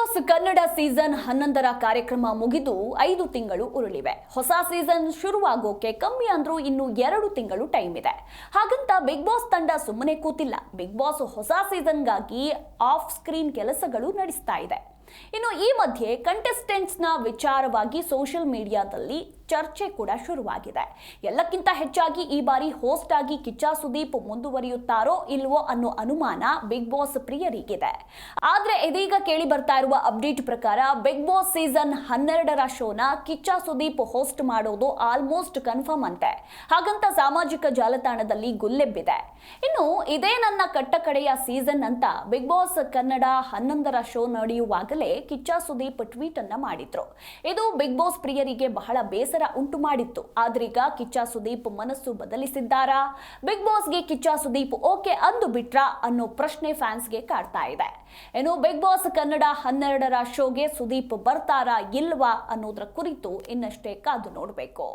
Boss Kannada season 11ರ ಕಾರ್ಯಕ್ರಮ ಮುಗಿದು 5 ತಿಂಗಳು ಉರುಳಿವೆ. ಹೊಸ ಸೀಸನ್ ಶುರುವಾಗೋಕೆ ಕಮ್ಮಿ ಅಂದ್ರೂ ಇನ್ನು 2 ತಿಂಗಳು ಟೈಮ್ ಇದೆ. ಹಾಗಂತ ಬಿಗ್ ಬಾಸ್ ತಂಡ ಸುಮ್ಮನೆ ಕೂತಿಲ್ಲ. ಬಿಗ್ ಬಾಸ್ ಹೊಸ ಸೀಸನ್ಗಾಗಿ ಆಫ್ ಸ್ಕ್ರೀನ್ ಕೆಲಸಗಳು ನಡೆಸ್ತಾ ಇದೆ. ಇನ್ನು ಈ ಮಧ್ಯೆ ಕಂಟೆಸ್ಟೆಂಟ್ಸ್ನ ವಿಚಾರವಾಗಿ ಸೋಷಿಯಲ್ ಮೀಡಿಯಾದಲ್ಲಿ ಚರ್ಚೆ ಕೂಡ ಶುರುವಾಗಿದೆ. ಎಲ್ಲಕ್ಕಿಂತ ಹೆಚ್ಚಾಗಿ ಈ ಬಾರಿ ಹೋಸ್ಟ್ ಆಗಿ ಕಿಚ್ಚ ಸುದೀಪ್ ಮುಂದುವರಿಯುತ್ತಾರೋ ಇಲ್ವೋ ಅನ್ನೋ ಅನುಮಾನ ಬಿಗ್ ಬಾಸ್ ಪ್ರಿಯರಿಗಿದೆ. ಆದ್ರೆ ಇದೀಗ ಕೇಳಿ ಬರ್ತಾ ಇರುವ ಅಪ್ಡೇಟ್ ಪ್ರಕಾರ ಬಿಗ್ ಬಾಸ್ ಸೀಸನ್ 12ರ ಶೋನ ಕಿಚ್ಚ ಸುದೀಪ್ ಹೋಸ್ಟ್ ಮಾಡೋದು ಆಲ್ಮೋಸ್ಟ್ ಕನ್ಫರ್ಮ್ ಅಂತೆ. ಹಾಗಂತ ಸಾಮಾಜಿಕ ಜಾಲತಾಣದಲ್ಲಿ ಗುಲ್ಲೆಬ್ಬಿದೆ. ಇನ್ನು ಇದೇ ನನ್ನ ಕಟ್ಟಕಡೆಯ ಸೀಸನ್ ಅಂತ ಬಿಗ್ ಬಾಸ್ ಕನ್ನಡ 11ರ ಶೋ ನಡೆಯುವಾಗಲೇ ಕಿಚ್ಚ ಸುದೀಪ್ ಟ್ವೀಟ್ ಅನ್ನ ಮಾಡಿದ್ರು. ಇದು ಬಿಗ್ ಬಾಸ್ ಪ್ರಿಯರಿಗೆ ಬಹಳ ಬೇಸರ ಉಂಟು ಮಾಡಿತ್ತು. ಆದ್ರೀಗ ಕಿಚ್ಚ ಸುದೀಪ್ ಮನಸ್ಸು ಬದಲಿಸಿದ್ದಾರಾ? ಬಿಗ್ ಬಾಸ್ಗೆ ಕಿಚ್ಚ ಸುದೀಪ್ ಓಕೆ ಅಂದು ಬಿಟ್ರಾ ಅನ್ನೋ ಪ್ರಶ್ನೆ ಫ್ಯಾನ್ಸ್ಗೆ ಕಾಡ್ತಾ ಇದೆ. ಇನ್ನು ಬಿಗ್ ಬಾಸ್ ಕನ್ನಡ 12ರ ಶೋಗೆ ಸುದೀಪ್ ಬರ್ತಾರಾ ಇಲ್ವಾ ಅನ್ನೋದ್ರ ಕುರಿತು ಇನ್ನಷ್ಟೇ ಕಾದು ನೋಡಬೇಕು.